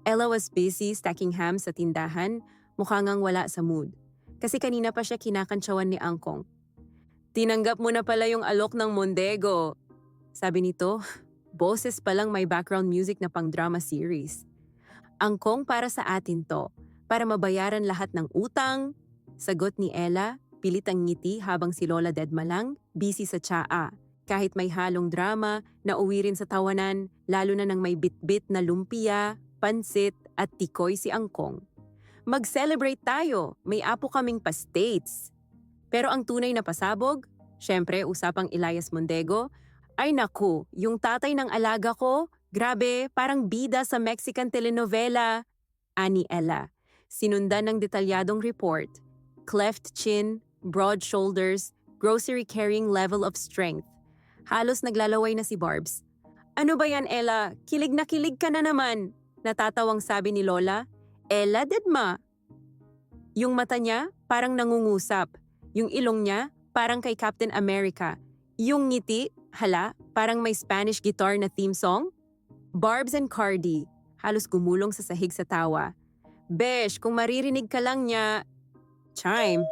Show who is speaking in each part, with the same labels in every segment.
Speaker 1: Ella was busy stacking ham sa tindahan, mukha ngang wala sa mood. Kasi kanina pa siya kinakantsawan ni Angkong. Tinanggap mo na pala yung alok ng Mondego. Sabi nito, boses palang may background music na pang drama series. Angkong para sa atin to, para mabayaran lahat ng utang. Sagot ni Ella, pilit ang ngiti habang si Lola Dedma lang, busy sa tsaa. Kahit may halong drama, nauwi rin sa tawanan, lalo na nang may bitbit na lumpia, pansit at tikoy si Angkong. Mag-celebrate tayo, may apo kaming pa-states. Pero ang tunay na pasabog, syempre usapang Elias Mondego, ay naku, yung tatay ng alaga ko, grabe, parang bida sa Mexican telenovela. Ani Ella, sinundan ng detalyadong report, cleft chin, broad shoulders, grocery-carrying level of strength. Halos naglalaway na si Barbs. Ano ba yan, Ella? Kilig na kilig ka na naman. Natatawang sabi ni Lola. Ella, Dedma. Yung mata niya, parang nangungusap. Yung ilong niya, parang kay Captain America. Yung ngiti, hala, parang may Spanish guitar na theme song. Barbs and Cardi, halos gumulong sa sahig sa tawa. Besh, kung maririnig ka lang niya... Chime.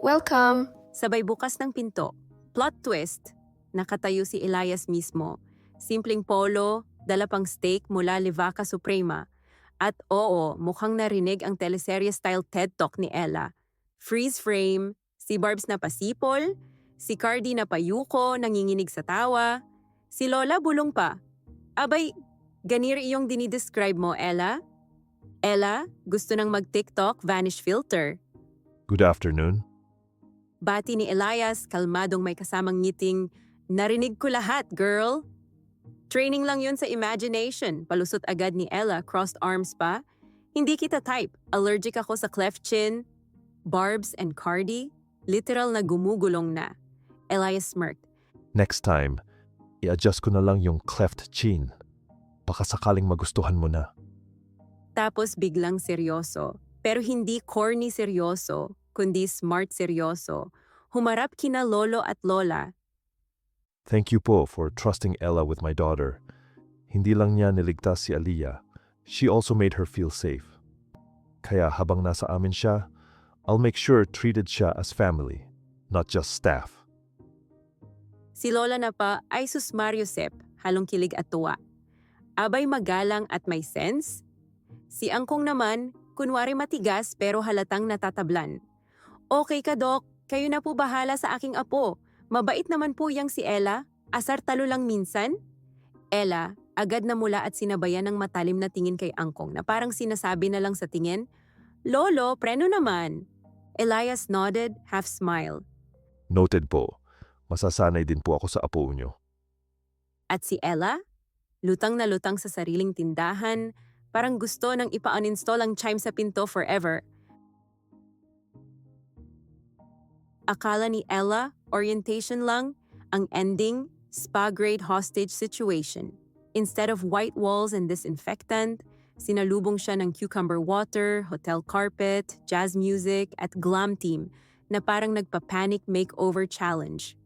Speaker 2: Welcome!
Speaker 1: Sabay bukas ng pinto. Plot twist. Nakatayo si Elias mismo. Simpleng polo, dala pang steak mula Livaca Suprema. At oo, mukhang narinig ang teleserye-style TED Talk ni Ella. Freeze frame, si Barbs na pasipol, si Cardi na payuko, nanginginig sa tawa, si Lola bulong pa. Abay, ganir iyong dinidescribe mo, Ella? Ella, gusto nang mag-TikTok vanish filter.
Speaker 3: Good afternoon.
Speaker 1: Bati ni Elias, kalmadong may kasamang ngiting, narinig ko lahat, girl. Training lang yun sa imagination, palusot agad ni Ella, crossed arms pa. Hindi kita type, allergic ako sa cleft chin. Barbs and Cardi, literal na gumugulong na. Elias smirked.
Speaker 3: Next time, i-adjust ko na lang yung cleft chin. Baka sakaling magustuhan mo na.
Speaker 1: Tapos biglang seryoso, pero hindi corny seryoso, kundi smart seryoso. Humarap kina Lolo at Lola.
Speaker 3: Thank you po for trusting Ella with my daughter. Hindi lang niya niligtas si Aliyah. She also made her feel safe. Kaya habang nasa amin siya, I'll make sure treated siya as family, not just staff.
Speaker 1: Si Lola na pa ay susmaryo sep, halong kilig at tuwa. Abay magalang at may sense. Si Angkong naman, kunwari matigas pero halatang natatablan. Okay ka, Dok. Kayo na po bahala sa aking apo. Mabait naman po yang si Ella. Asar talo lang minsan. Ella, agad na mula at sinabayan ng matalim na tingin kay Angkong na parang sinasabi na lang sa tingin, Lolo, preno naman. Elias nodded, half smile.
Speaker 3: Noted po. Masasanay din po ako sa apo niyo.
Speaker 1: At si Ella, lutang na lutang sa sariling tindahan, parang gusto nang ipa-uninstall ang chime sa pinto forever. Akala ni Ella, orientation lang, ang ending, spa-grade hostage situation. Instead of white walls and disinfectant, sinalubong siya ng cucumber water, hotel carpet, jazz music, at glam team na parang nagpa-panic makeover challenge.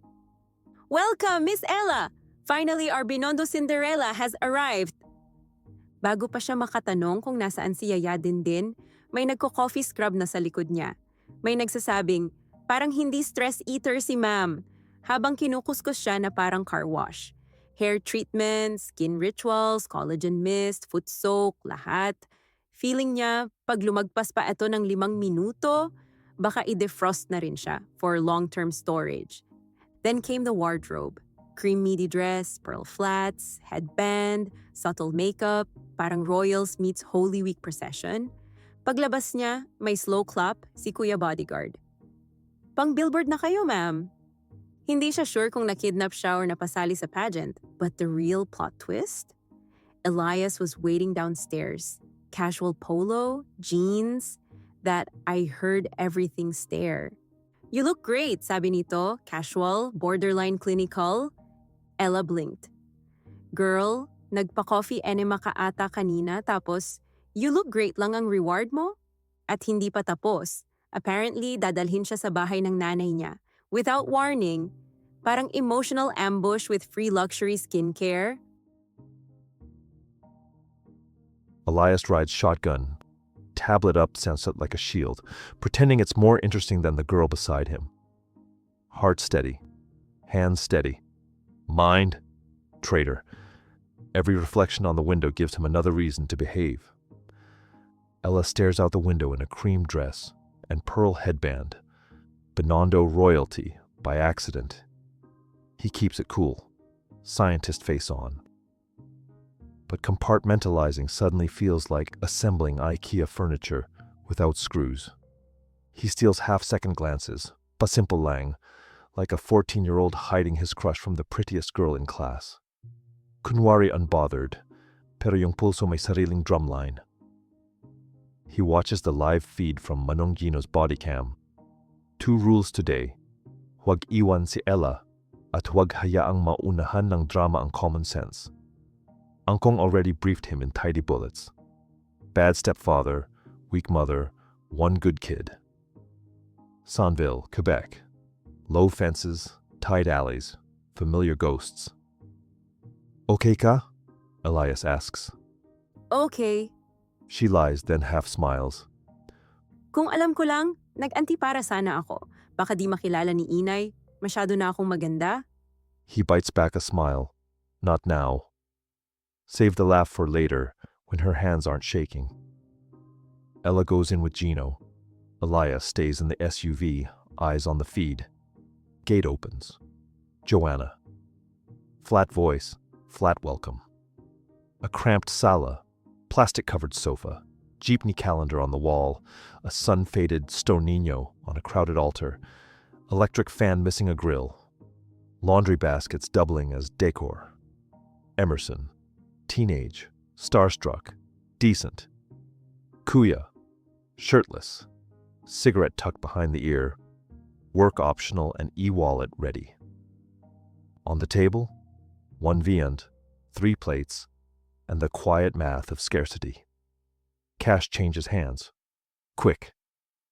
Speaker 1: Welcome, Miss Ella! Finally, our Binondo Cinderella has arrived! Bago pa siya makatanong kung nasaan si Yaya din, may nagko-coffee scrub na sa likod niya. May nagsasabing, parang hindi stress eater si ma'am, habang kinukuskus siya na parang car wash. Hair treatment, skin rituals, collagen mist, foot soak, lahat. Feeling niya, pag lumagpas pa ito ng 5 minuto, baka i-defrost na rin siya for long-term storage. Then came the wardrobe. Cream midi dress, pearl flats, headband, subtle makeup, parang Royals meets Holy Week procession. Paglabas niya, may slow clap si Kuya Bodyguard. Pang billboard na kayo, ma'am. Hindi siya sure kung nakidnap siya or napasali sa pageant, but the real plot twist? Elias was waiting downstairs. Casual polo, jeans, that I heard everything stare. You look great, sabi nito, casual, borderline clinical. Ella blinked. Girl, nagpa-coffee enema ka ata kanina tapos, you look great lang ang reward mo? At hindi pa tapos. Apparently, dadalhin siya sa bahay ng nanay niya. Without warning, parang emotional ambush with free luxury skincare.
Speaker 3: Elias rides shotgun, tablet up sunset like a shield, pretending it's more interesting than the girl beside him. Heart steady, hands steady, mind, traitor. Every reflection on the window gives him another reason to behave. Ella stares out the window in a cream dress and pearl headband. Benondo royalty, by accident. He keeps it cool, scientist face on. But compartmentalizing suddenly feels like assembling IKEA furniture without screws. He steals half-second glances, pasimple lang, like a 14-year-old hiding his crush from the prettiest girl in class. Kunwari unbothered, pero yung pulso may sariling drumline. He watches the live feed from Manong Gino's body cam. 2 rules today. Huwag iwan si Ella at huwag hayaang maunahan ng drama ang common sense. Angkong already briefed him in tidy bullets. Bad stepfather, weak mother, one good kid. Sanville, Quebec. Low fences, tight alleys, familiar ghosts. Okay ka? Elias asks.
Speaker 1: Okay.
Speaker 3: She lies, then half smiles.
Speaker 1: Kung alam ko lang, nag-antipara sana ako. Baka di makilala ni Inay. Masyado na akong maganda.
Speaker 3: He bites back a smile. Not now. Save the laugh for later, when her hands aren't shaking. Ella goes in with Gino. Elias stays in the SUV, eyes on the feed. Gate opens. Joanna. Flat voice, flat welcome. A cramped sala, plastic-covered sofa, jeepney calendar on the wall, a sun-faded stone Nino on a crowded altar, electric fan missing a grill, laundry baskets doubling as decor. Emerson. Teenage, starstruck, decent. Kuya, shirtless, cigarette tucked behind the ear, work optional and e-wallet ready. On the table, 1 viand, 3 plates, and the quiet math of scarcity. Cash changes hands. Quick,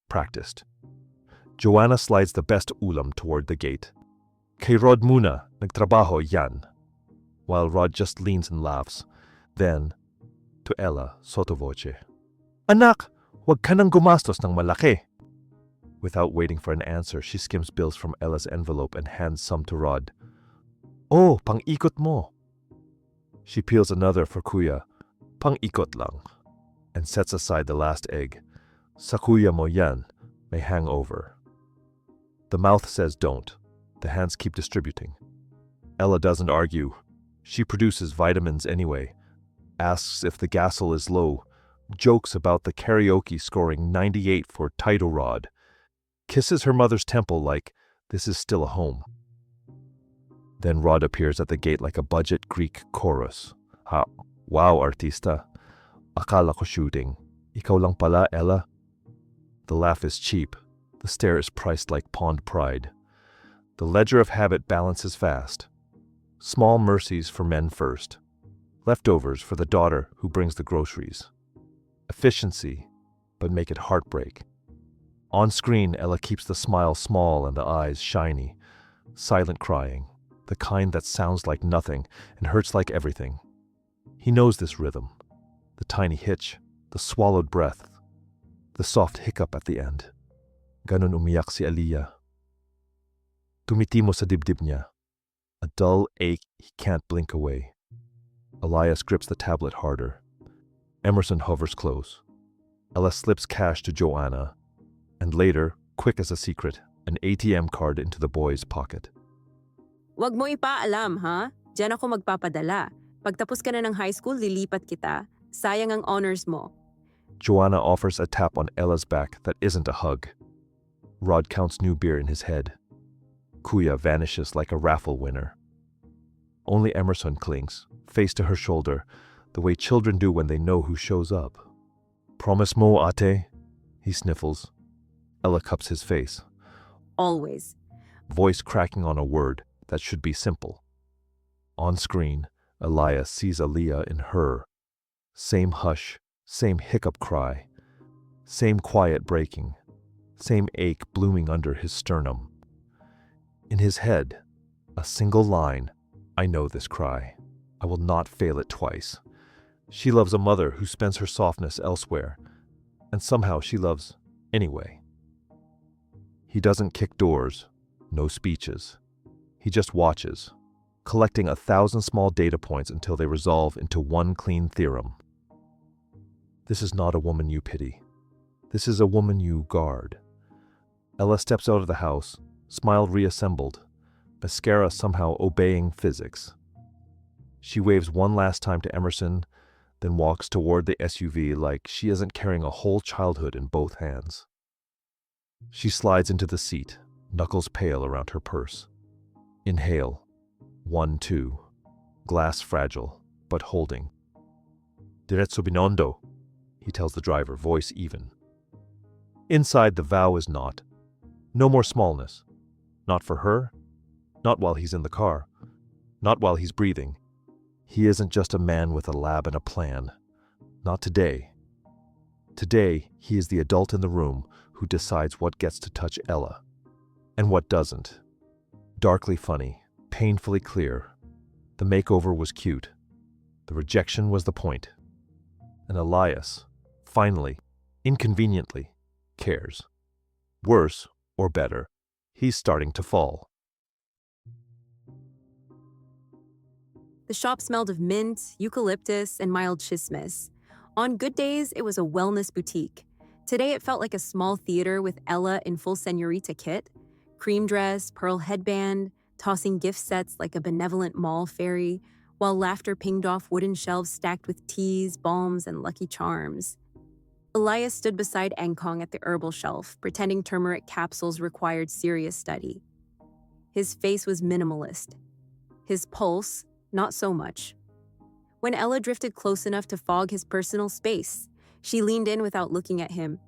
Speaker 3: practiced. Joanna slides the best ulam toward the gate. Kay Rod muna, nagtrabaho yan. While Rod just leans and laughs. Then, to Ella, sotto voce. Anak, wag ka nang gumastos ng malaki. Without waiting for an answer, she skims bills from Ella's envelope and hands some to Rod. Oh, pang-ikot mo. She peels another for Kuya. Pang-ikot lang. And sets aside the last egg. Sa kuya mo yan, may hangover. The mouth says don't. The hands keep distributing. Ella doesn't argue. She produces vitamins anyway. Asks if the gasol is low. Jokes about the karaoke scoring 98 for Title Rod. Kisses her mother's temple like this is still a home. Then Rod appears at the gate like a budget Greek chorus. Ha, wow, artista. Akala ko shooting. Ikaw lang pala, Ella. The laugh is cheap. The stare is priced like pond pride. The ledger of habit balances fast. Small mercies for men first. Leftovers for the daughter who brings the groceries. Efficiency, but make it heartbreak. On screen, Ella keeps the smile small and the eyes shiny. Silent crying, the kind that sounds like nothing and hurts like everything. He knows this rhythm. The tiny hitch, the swallowed breath, the soft hiccup at the end. Ganun umiyak si Aliyah. Tumitimo sa dibdib niya. A dull ache he can't blink away. Elias grips the tablet harder. Emerson hovers close. Ella slips cash to Joanna, and later, quick as a secret, an ATM card into the boy's pocket.
Speaker 1: Wag mo ipaalam, ha? Diyan ako magpapadala. Pagtapos ka na ng high school, lilipat kita. Sayang ang honors mo.
Speaker 3: Joanna offers a tap on Ella's back that isn't a hug. Rod counts new beer in his head. Kuya vanishes like a raffle winner. Only Emerson clings, face to her shoulder, the way children do when they know who shows up. Promise mo, ate? He sniffles. Ella cups his face.
Speaker 1: Always.
Speaker 3: Voice cracking on a word that should be simple. On screen, Elias sees Aliyah in her. Same hush, same hiccup-cry, same quiet breaking, same ache blooming under his sternum. In his head, a single line, I know this cry. I will not fail it twice. She loves a mother who spends her softness elsewhere, and somehow she loves anyway. He doesn't kick doors, no speeches. He just watches, collecting 1,000 small data points until they resolve into one clean theorem. This is not a woman you pity. This is a woman you guard. Ella steps out of the house, smile reassembled, mascara somehow obeying physics. She waves one last time to Emerson, then walks toward the SUV like she isn't carrying a whole childhood in both hands. She slides into the seat, knuckles pale around her purse. Inhale. 1, 2. Glass fragile, but holding. Diretso Binondo, he tells the driver, voice even. Inside, the vow is not. No more smallness. Not for her. Not while he's in the car. Not while he's breathing. He isn't just a man with a lab and a plan. Not today. Today, he is the adult in the room who decides what gets to touch Ella and what doesn't. Darkly funny, painfully clear. The makeover was cute. The rejection was the point. And Elias, finally, inconveniently, cares. Worse or better, he's starting to fall.
Speaker 1: The shop smelled of mint, eucalyptus, and mild chismes. On good days, it was a wellness boutique. Today, it felt like a small theater with Ella in full señorita kit, cream dress, pearl headband, tossing gift sets like a benevolent mall fairy, while laughter pinged off wooden shelves stacked with teas, balms, and Lucky Charms. Elias stood beside Angkong at the herbal shelf, pretending turmeric capsules required serious study. His face was minimalist. His pulse, not so much. When Ella drifted close enough to fog his personal space, she leaned in without looking at him.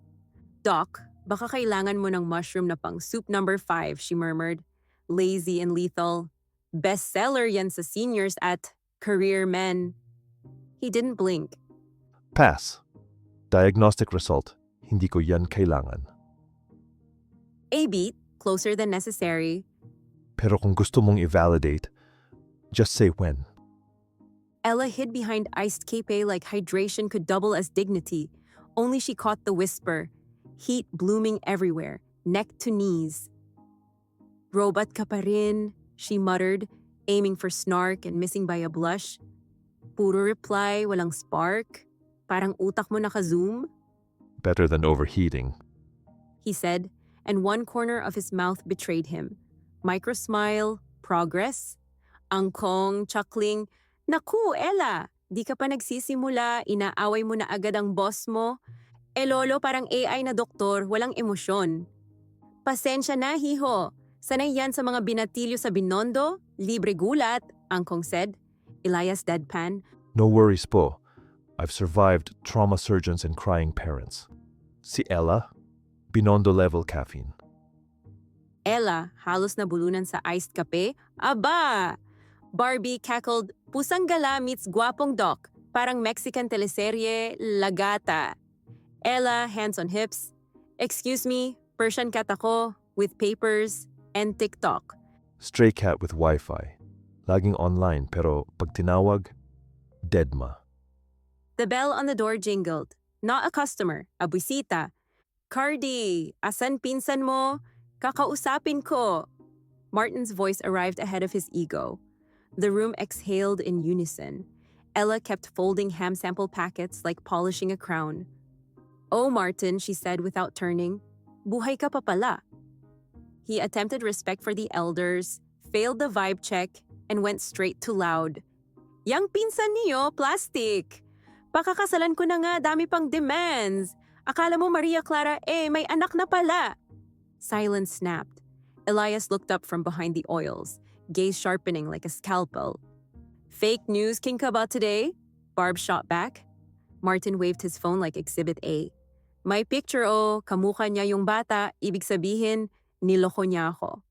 Speaker 1: "Doc, baka kailangan mo ng mushroom na pang soup number 5, she murmured. Lazy and lethal. Bestseller yan sa seniors at Career Men. He didn't blink.
Speaker 3: Pass. Diagnostic result. Hindi ko yan kailangan.
Speaker 1: A beat, closer than necessary.
Speaker 3: Pero kung gusto mong i-validate, just say when.
Speaker 1: Ella hid behind iced cape like hydration could double as dignity. Only she caught the whisper. Heat blooming everywhere, neck to knees. "Robot ka pa rin," she muttered, aiming for snark and missing by a blush. "Puro reply, walang spark. Parang utak mo naka-zoom,"
Speaker 3: Better than overheating.
Speaker 1: he said, and one corner of his mouth betrayed him. Micro smile, progress. Angkong, chuckling, "Naku, Ella, di ka pa nagsisimula, inaaway mo na agad ang boss mo. Lolo, parang AI na doktor, walang emosyon." "Pasensya na, hiho. Sanay yan sa mga binatilyo sa Binondo, libre gulat," Angkong said. Elias deadpan.
Speaker 3: No worries po. I've survived trauma surgeons and crying parents. Si Ella, Binondo level caffeine.
Speaker 1: Ella, halos nabulunan sa iced kape. "Aba!" Barbie cackled, "Pusang gala meets guwapong doc, parang Mexican teleserye, lagata." Ella, hands on hips. "Excuse me, Persian cat ako, with papers and TikTok."
Speaker 3: Stray cat with Wi-Fi. Laging online pero pag tinawag, deadma.
Speaker 1: The bell on the door jingled. Not a customer, a bisita. "Cardi, asan pinsan mo? Kakausapin ko." Martin's voice arrived ahead of his ego. The room exhaled in unison. Ella kept folding ham sample packets like polishing a crown. "Oh, Martin," she said without turning. "Buhay ka pa pala." He attempted respect for the elders, failed the vibe check, and went straight to loud. "Yang pinsan niyo, plastic. Pakakasalan ko na nga, dami pang demands. Akala mo Maria Clara, may anak na pala." Silence snapped. Elias looked up from behind the oils, gaze sharpening like a scalpel. "Fake news king ka ba today?" Barb shot back. Martin waved his phone like Exhibit A. "May picture kamukha niya yung bata, ibig sabihin, niloko niya ako."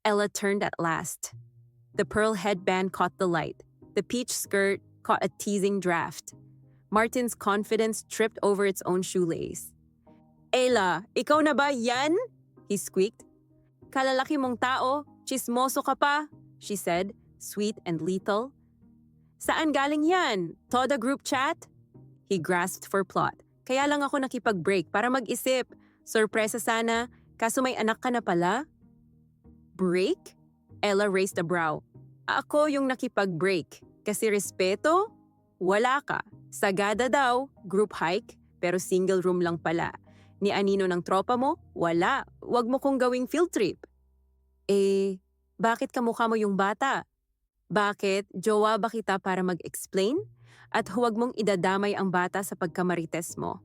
Speaker 1: Ella turned at last. The pearl headband caught the light. The peach skirt caught a teasing draft. Martin's confidence tripped over its own shoelace. "Ella, ikaw na ba yan?" he squeaked. "Kalalaki mong tao, chismoso ka pa," she said, sweet and lethal. Saan galing yan? Toda group chat? He grasped for plot. Kaya lang ako nakipag-break para mag-isip. Sorpresa sana, kaso may anak ka na pala? Break? Ella raised a brow. Ako yung nakipag-break. Kasi respeto? Wala ka. Sagada daw, group hike, pero single room lang pala. Ni anino ng tropa mo? Wala. Wag mo kong gawing field trip. Bakit kamukha mo yung bata? Bakit? Jowa ba kita para mag-explain? At huwag mong idadamay ang bata sa pagkamarites mo.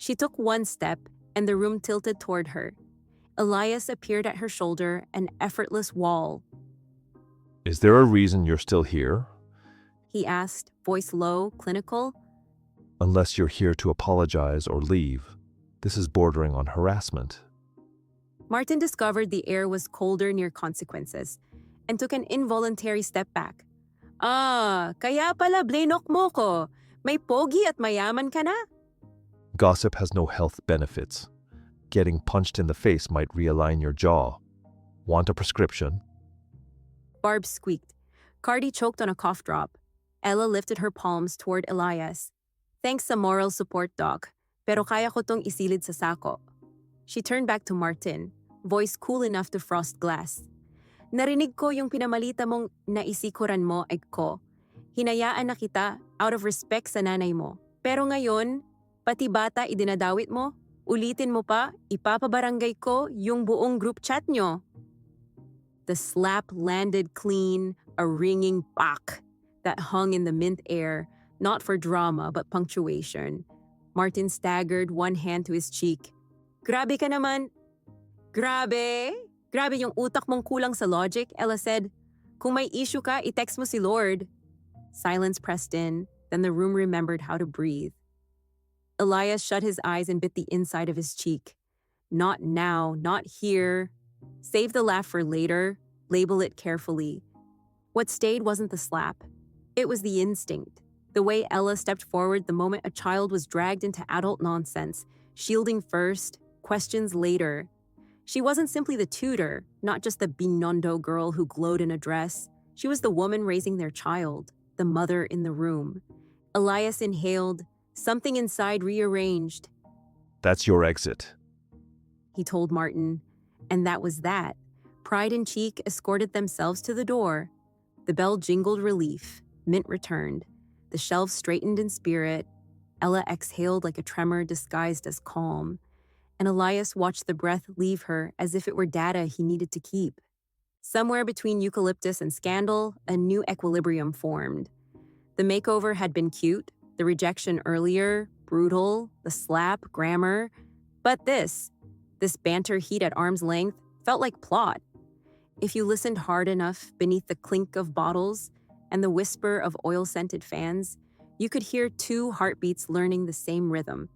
Speaker 1: She took one step and the room tilted toward her. Elias appeared at her shoulder, an effortless wall.
Speaker 3: Is there a reason you're still here?
Speaker 1: He asked, voice low, clinical.
Speaker 3: Unless you're here to apologize or leave. This is bordering on harassment.
Speaker 1: Martin discovered the air was colder near consequences and took an involuntary step back. Kaya pala blinok mo ko. May pogi at mayaman ka na?
Speaker 3: Gossip has no health benefits. Getting punched in the face might realign your jaw. Want a prescription?
Speaker 1: Barb squeaked. Cardi choked on a cough drop. Ella lifted her palms toward Elias. Thanks sa moral support, Doc. Pero kaya ko tong isilid sa sako. She turned back to Martin, voice cool enough to frost glass. Narinig ko yung pinamalita mong naisikuran mo, ko. Hinayaan na kita out of respect sa nanay mo. Pero ngayon, pati bata idinadawit mo, ulitin mo pa, ipapabarangay ko yung buong group chat nyo. The slap landed clean, a ringing pak that hung in the mint air, not for drama but punctuation. Martin staggered, one hand to his cheek. Grabe ka naman. Grabe? Grabe yung utak mong kulang sa logic, Ella said. Kung may issue ka, i-text mo si Lord. Silence pressed in, then the room remembered how to breathe. Elias shut his eyes and bit the inside of his cheek. Not now, not here. Save the laugh for later. Label it carefully. What stayed wasn't the slap. It was the instinct. The way Ella stepped forward the moment a child was dragged into adult nonsense, shielding first, questions later. She wasn't simply the tutor, not just the binondo girl who glowed in a dress. She was the woman raising their child, the mother in the room. Elias inhaled, something inside rearranged.
Speaker 3: That's your exit.
Speaker 1: He told Martin, and that was that. Pride and Cheek escorted themselves to the door. The bell jingled relief. Mint returned. The shelves straightened in spirit. Ella exhaled like a tremor disguised as calm. And Elias watched the breath leave her as if it were data he needed to keep. Somewhere between eucalyptus and scandal, a new equilibrium formed. The makeover had been cute, the rejection earlier, brutal, the slap, grammar. But this banter heat at arm's length, felt like plot. If you listened hard enough beneath the clink of bottles and the whisper of oil-scented fans, you could hear two heartbeats learning the same rhythm.